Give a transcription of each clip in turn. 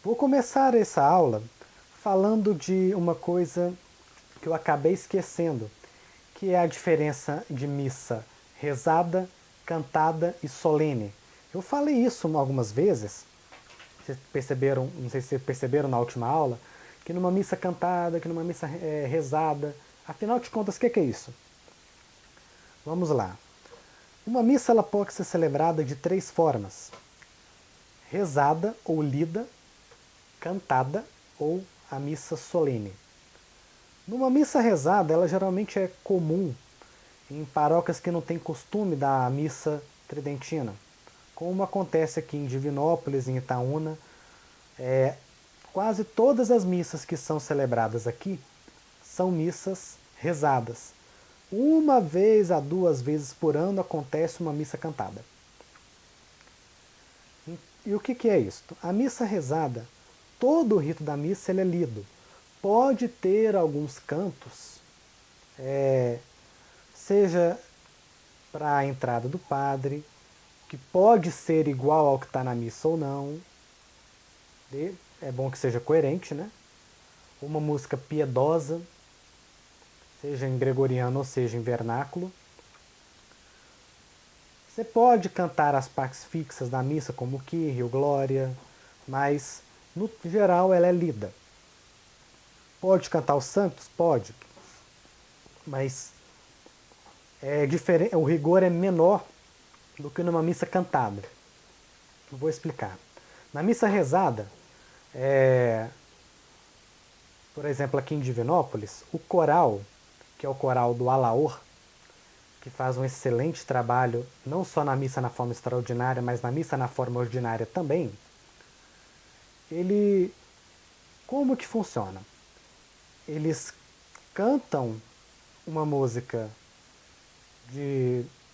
Vou começar essa aula falando de uma coisa que eu acabei esquecendo, que é a diferença de missa rezada, cantada e solene. Eu falei isso algumas vezes, vocês perceberam, não sei se vocês perceberam na última aula, que numa missa cantada, que numa missa rezada, afinal de contas, o que é isso? Vamos lá. Uma missa ela pode ser celebrada de três formas: rezada ou lida, cantada ou a missa solene. Numa missa rezada, ela geralmente é comum em paróquias que não têm costume da missa tridentina, como acontece aqui em Divinópolis, em Itaúna. Quase todas as missas que são celebradas aqui são missas rezadas. Uma vez a duas vezes por ano acontece uma missa cantada. E o que é isto? A missa rezada, todo o rito da missa ele é lido. Pode ter alguns cantos, seja para a entrada do padre, que pode ser igual ao que está na missa ou não. É bom que seja coerente, né? Uma música piedosa, seja em gregoriano ou seja em vernáculo. Você pode cantar as partes fixas da missa, como o Kyrie, o Glória, mas no geral ela é lida. Pode cantar os santos? Pode. Mas o rigor é menor do que numa missa cantada. Eu vou explicar. Na missa rezada, por exemplo, aqui em Divinópolis, o coral, que é o coral do Alaor, que faz um excelente trabalho, não só na missa na forma extraordinária, mas na missa na forma ordinária também, como que funciona? Eles cantam uma música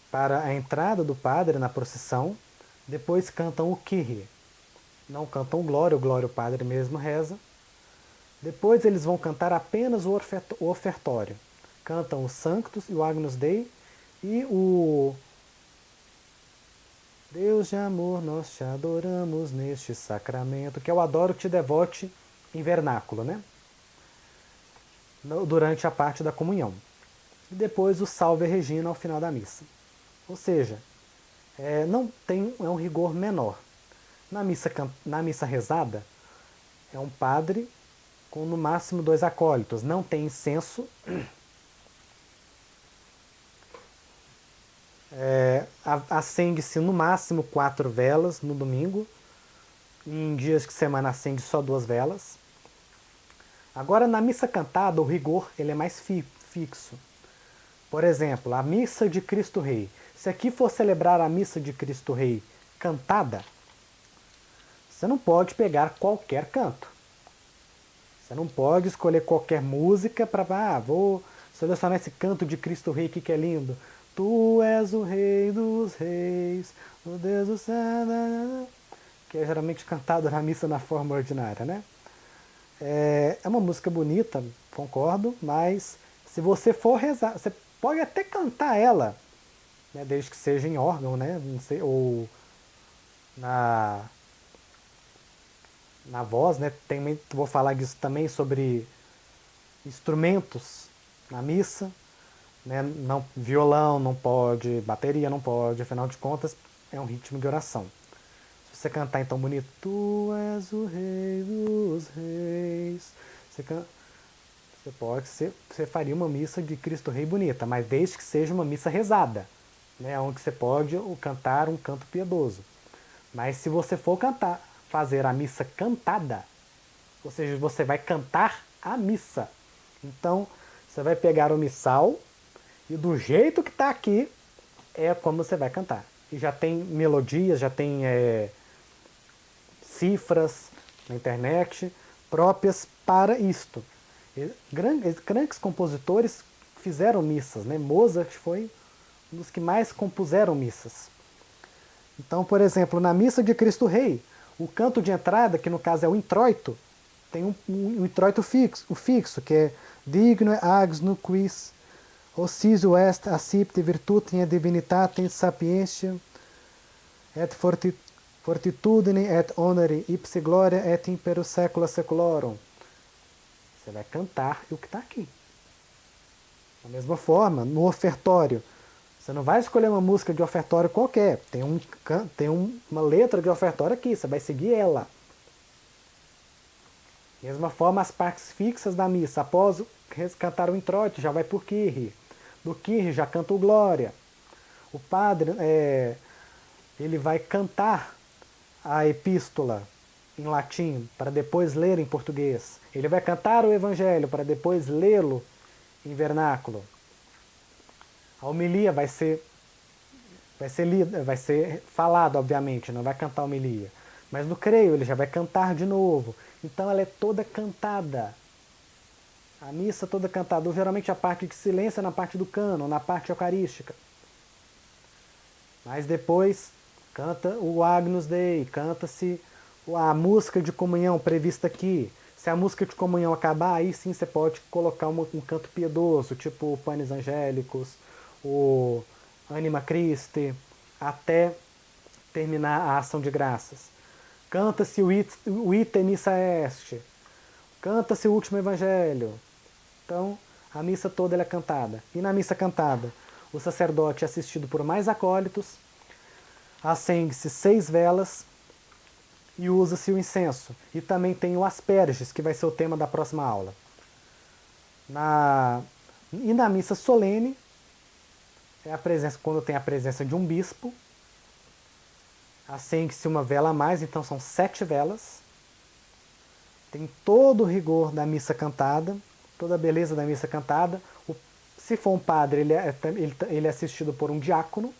para a entrada do padre na procissão, depois cantam o Kyrie. Não cantam o Glória o padre mesmo reza. Depois eles vão cantar apenas o ofertório. Cantam o Sanctus e o Agnus Dei e o Deus de amor, nós te adoramos neste sacramento, que é o Adoro-te Devote em vernáculo, né? Durante a parte da comunhão. E depois o Salve Regina ao final da missa. Ou seja, não tem, é um rigor menor. Na missa rezada, é um padre com no máximo 2 acólitos. Não tem incenso. Acende-se no máximo 4 velas no domingo. Em dias de semana acende só 2 velas. Agora, na missa cantada, o rigor ele é mais fixo. Por exemplo, a missa de Cristo Rei. Se aqui for celebrar a missa de Cristo Rei cantada, você não pode pegar qualquer canto. Você não pode escolher qualquer música para, vou selecionar esse canto de Cristo Rei aqui que é lindo. Tu és o Rei dos Reis, o Deus do céu, que é geralmente cantado na missa na forma ordinária, né? É uma música bonita, concordo, mas se você for rezar, você pode até cantar ela, né, desde que seja em órgão, né, não sei, ou na voz, né? Vou falar disso também sobre instrumentos na missa, né? Não, violão não pode, bateria não pode, afinal de contas é um ritmo de oração. Se você cantar então bonito, tu és o Rei dos Reis, você faria uma missa de Cristo Rei bonita, mas desde que seja uma missa rezada, né? Onde você pode cantar um canto piedoso. Mas se você for fazer a missa cantada, ou seja, você vai cantar a missa. Então, você vai pegar o missal e do jeito que está aqui, é como você vai cantar. E já tem melodias, já tem cifras na internet próprias para isto. Grandes compositores fizeram missas, né? Mozart foi um dos que mais compuseram missas. Então, por exemplo, na missa de Cristo Rei, o canto de entrada, que no caso é o introito, tem um introito fixo, que é Digno ags quis occisio est accipite virtutem et divinitatem sapientiam et Fortitudine et honori ipse gloria et imperio secula seculorum. Você vai cantar o que está aqui. Da mesma forma, no ofertório, você não vai escolher uma música de ofertório qualquer. Tem uma letra de ofertório aqui, você vai seguir ela. Da mesma forma, as partes fixas da missa, após cantar o introito, já vai por Kyrie. Do Kyrie já canta o Glória. O padre, ele vai cantar a epístola em latim, para depois ler em português. Ele vai cantar o evangelho, para depois lê-lo em vernáculo. A homilia vai ser falado, obviamente, não vai cantar a homilia. Mas no creio ele já vai cantar de novo. Então ela é toda cantada. A missa toda cantada. Ou geralmente a parte de silêncio é na parte do cânon, na parte eucarística. Mas depois canta o Agnus Dei, canta-se a música de comunhão prevista aqui. Se a música de comunhão acabar, aí sim você pode colocar um canto piedoso, tipo o Panis Angélicos, o Anima Christi, até terminar a ação de graças. Canta-se o Ite Missa Est, canta-se o último Evangelho. Então, a missa toda ela é cantada. E na missa cantada, o sacerdote é assistido por mais acólitos, acende-se 6 velas e usa-se o incenso. E também tem o asperges, que vai ser o tema da próxima aula. E na missa solene, quando tem a presença de um bispo, acende-se uma vela a mais, então são 7 velas. Tem todo o rigor da missa cantada, toda a beleza da missa cantada. Se for um padre, ele é assistido por um diácono,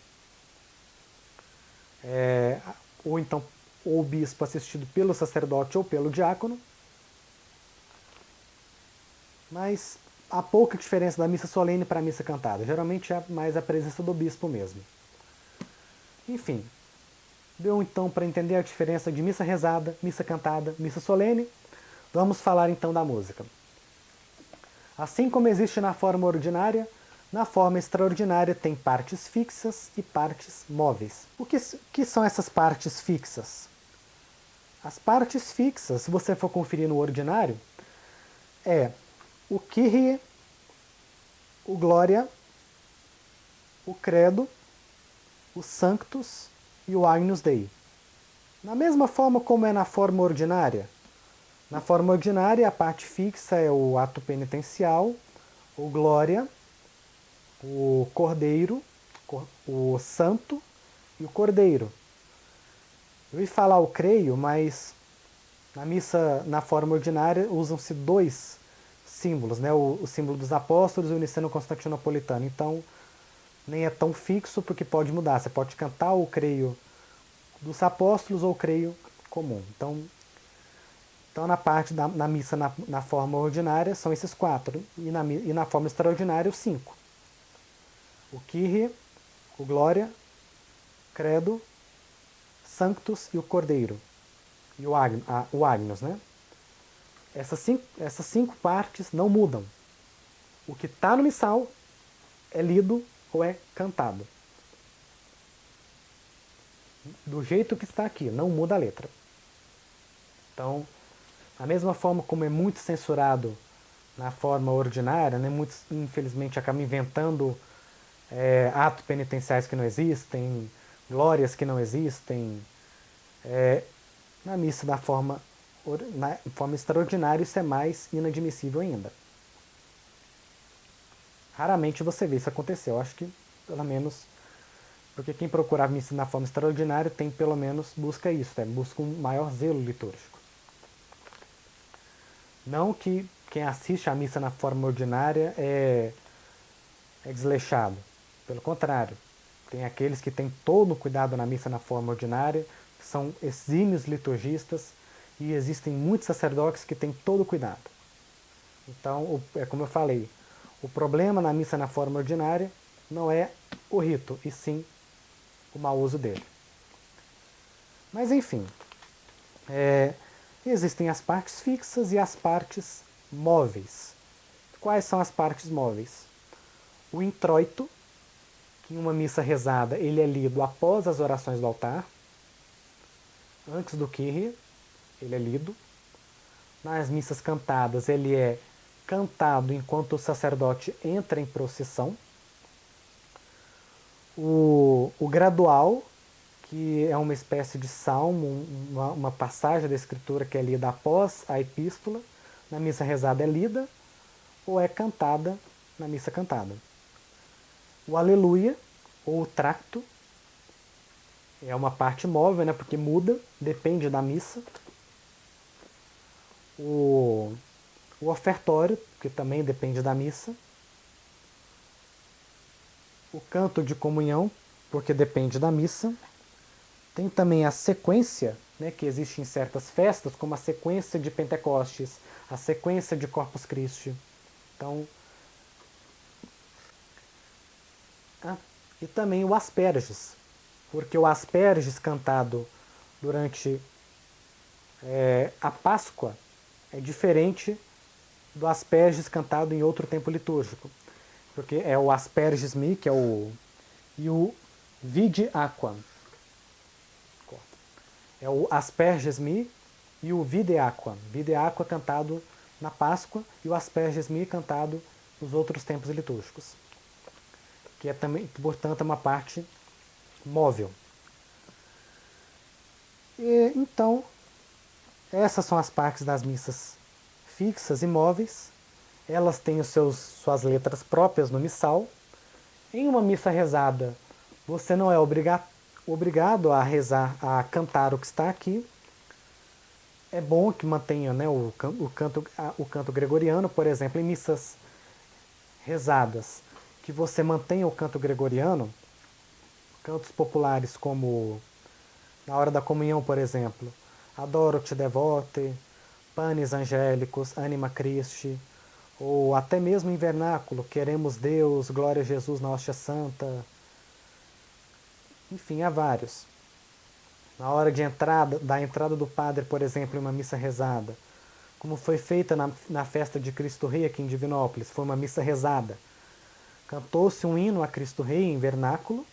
ou então o bispo assistido pelo sacerdote ou pelo diácono. Mas há pouca diferença da missa solene para a missa cantada. Geralmente é mais a presença do bispo mesmo. Enfim, deu então para entender a diferença de missa rezada, missa cantada, missa solene. Vamos falar então da música. Assim como existe na forma ordinária, na forma extraordinária tem partes fixas e partes móveis. O que são essas partes fixas? As partes fixas, se você for conferir no ordinário, é o Kyrie, o Glória, o Credo, o Sanctus e o Agnus Dei. Da mesma forma como é na forma ordinária. Na forma ordinária, a parte fixa é o ato penitencial, o Glória, o Cordeiro, o Santo e o Cordeiro. Eu ia falar o creio, mas na missa, na forma ordinária, usam-se 2 símbolos, né? O símbolo dos apóstolos e o niceno-constantinopolitano. Então, nem é tão fixo porque pode mudar. Você pode cantar o creio dos apóstolos ou o creio comum. Então na parte na missa na forma ordinária são esses 4. E na forma extraordinária os 5. O Kyrie, o Glória, Credo, Sanctus e o Cordeiro. E o Agnus, né? Essas 5 partes não mudam. O que está no missal é lido ou é cantado. Do jeito que está aqui, não muda a letra. Então, da mesma forma como é muito censurado na forma ordinária, né, muitos infelizmente acabam inventando atos penitenciais que não existem, glórias que não existem. Na missa na forma extraordinária isso é mais inadmissível ainda. Raramente você vê isso acontecer, eu acho que pelo menos, porque quem procura a missa na forma extraordinária tem pelo menos, busca isso, busca um maior zelo litúrgico. Não que quem assiste a missa na forma ordinária é desleixado. Pelo contrário, tem aqueles que têm todo o cuidado na missa na forma ordinária, que são exímios liturgistas, e existem muitos sacerdotes que têm todo o cuidado. Então, é como eu falei, o problema na missa na forma ordinária não é o rito, e sim o mau uso dele. Mas enfim, existem as partes fixas e as partes móveis. Quais são as partes móveis? O introito, que em uma missa rezada ele é lido após as orações do altar. Antes do Kyrie, ele é lido. Nas missas cantadas, ele é cantado enquanto o sacerdote entra em procissão. O gradual, que é uma espécie de salmo, uma passagem da escritura que é lida após a epístola, na missa rezada é lida ou é cantada na missa cantada. O aleluia, ou o tracto, é uma parte móvel, né, porque muda, depende da missa. O ofertório, que também depende da missa. O canto de comunhão, porque depende da missa. Tem também a sequência, né, que existe em certas festas, como a sequência de Pentecostes, a sequência de Corpus Christi. Então, e também o asperges, porque o asperges cantado durante a Páscoa é diferente do asperges cantado em outro tempo litúrgico, porque é o asperges mi, que é e o vide aquam. É o asperges mi e o vide aquam. Vide aqua cantado na Páscoa e o asperges mi cantado nos outros tempos litúrgicos, que é também, portanto, uma parte móvel. E, então, essas são as partes das missas fixas e móveis. Elas têm suas letras próprias no missal. Em uma missa rezada, você não é obrigado a rezar, a cantar o que está aqui. É bom que mantenha, né, o canto gregoriano, por exemplo, em missas rezadas, que você mantenha o canto gregoriano, cantos populares como na hora da comunhão, por exemplo, Adoro-te devote, Panis Angélicos, Anima Christi, ou até mesmo em vernáculo, Queremos Deus, Glória a Jesus na Hóstia Santa. Enfim, há vários. Na hora da entrada do padre, por exemplo, em uma missa rezada, como foi feita na festa de Cristo Rei aqui em Divinópolis, foi uma missa rezada. Cantou-se um hino a Cristo Rei em vernáculo,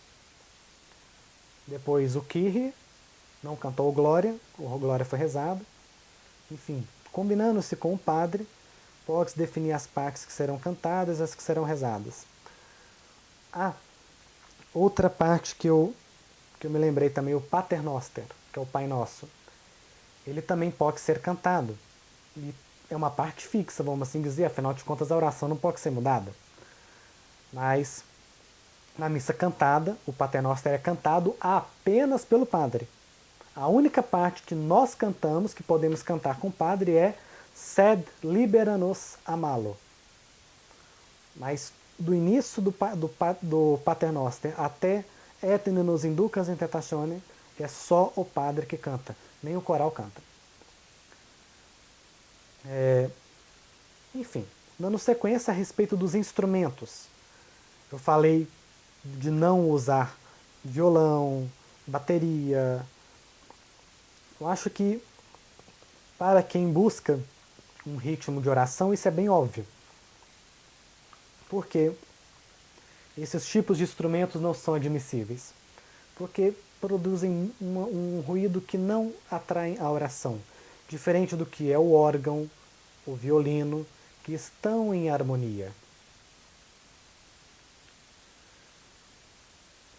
depois o Kyrie, não cantou o Glória foi rezado. Enfim, combinando-se com o padre, pode-se definir as partes que serão cantadas e as que serão rezadas. Outra parte que eu me lembrei também, o Paternoster, que é o Pai Nosso. Ele também pode ser cantado. E é uma parte fixa, vamos assim dizer, afinal de contas a oração não pode ser mudada. Mas na missa cantada, o Paternoster é cantado apenas pelo padre. A única parte que nós cantamos, que podemos cantar com o padre, é Sed libera-nos amalo. Mas do início do Paternoster até Et ne nos inducas in tentatione, é só o padre que canta, nem o coral canta. Enfim, dando sequência a respeito dos instrumentos. Eu falei de não usar violão, bateria. Eu acho que para quem busca um ritmo de oração, isso é bem óbvio. Porque esses tipos de instrumentos não são admissíveis. Porque produzem um ruído que não atrai a oração. Diferente do que é o órgão, o violino, que estão em harmonia.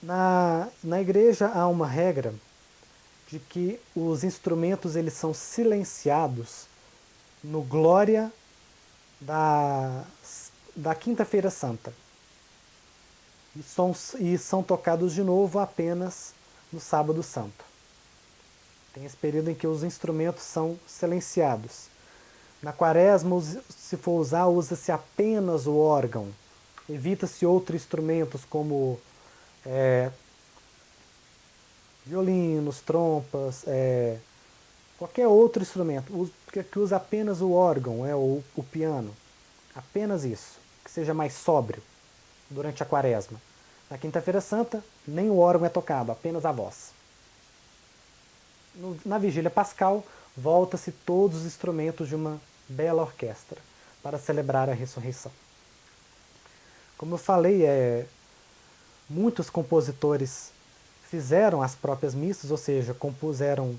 Na igreja há uma regra de que os instrumentos eles são silenciados no Glória da Quinta-feira Santa. E são tocados de novo apenas no Sábado Santo. Tem esse período em que os instrumentos são silenciados. Na Quaresma, se for usar, usa-se apenas o órgão. Evita-se outros instrumentos como violinos, trompas, qualquer outro instrumento que usa apenas o órgão, o piano. Apenas isso, que seja mais sóbrio durante a Quaresma. Na Quinta-feira Santa, nem o órgão é tocado, apenas a voz. Na Vigília Pascal, volta-se todos os instrumentos de uma bela orquestra para celebrar a ressurreição. Como eu falei, muitos compositores fizeram as próprias missas, ou seja, compuseram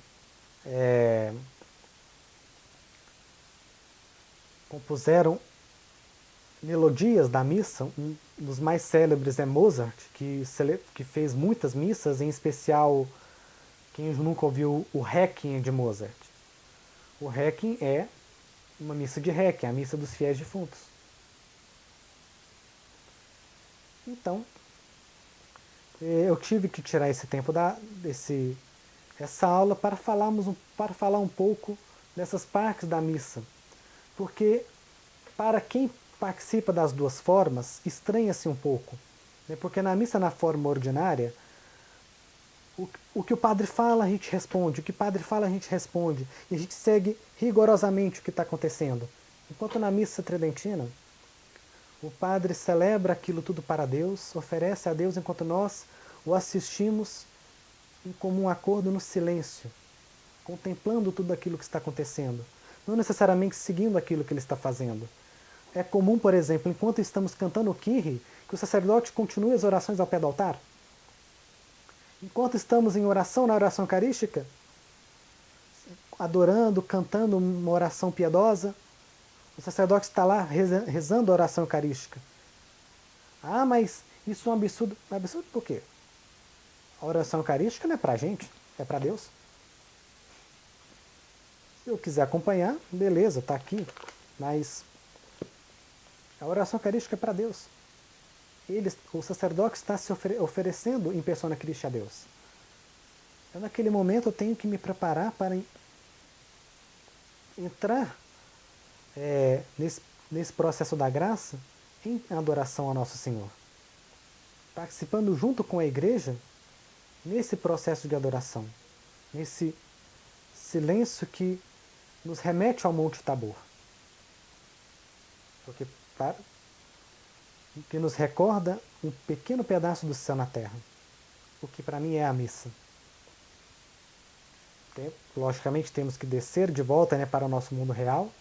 compuseram melodias da missa. Um dos mais célebres é Mozart, que fez muitas missas, em especial, quem nunca ouviu o Requiem de Mozart. O Requiem é uma missa de Requiem, a missa dos fiéis defuntos. Então, eu tive que tirar esse tempo essa aula para falar um pouco dessas partes da missa. Porque, para quem participa das duas formas, estranha-se um pouco. Né? Porque na missa, na forma ordinária, o que o padre fala, a gente responde. O que o padre fala, a gente responde. E a gente segue rigorosamente o que está acontecendo. Enquanto na missa tridentina, o padre celebra aquilo tudo para Deus, oferece a Deus enquanto nós o assistimos em comum acordo no silêncio, contemplando tudo aquilo que está acontecendo, não necessariamente seguindo aquilo que ele está fazendo. É comum, por exemplo, enquanto estamos cantando o Kyrie, que o sacerdote continue as orações ao pé do altar. Enquanto estamos em oração, na oração eucarística, adorando, cantando uma oração piedosa, o sacerdote está lá rezando a oração eucarística. Ah, mas isso é um absurdo. Absurdo por quê? A oração eucarística não é para a gente, é para Deus. Se eu quiser acompanhar, beleza, está aqui. Mas a oração eucarística é para Deus. O sacerdote está se oferecendo em persona Christi a Deus. Então, naquele momento, eu tenho que me preparar para entrar nesse processo da graça em adoração ao Nosso Senhor. Participando junto com a igreja nesse processo de adoração, nesse silêncio que nos remete ao Monte Tabor. Que nos recorda um pequeno pedaço do céu na terra, o que para mim é a missa. Logicamente temos que descer de volta, né, para o nosso mundo real,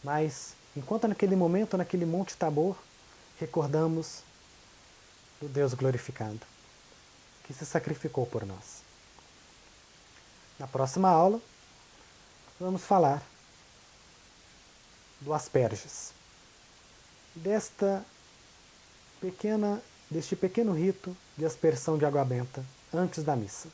mas enquanto naquele momento, naquele Monte Tabor, recordamos do Deus glorificado, que se sacrificou por nós. Na próxima aula, vamos falar do Asperges, deste pequeno rito de aspersão de água benta antes da missa.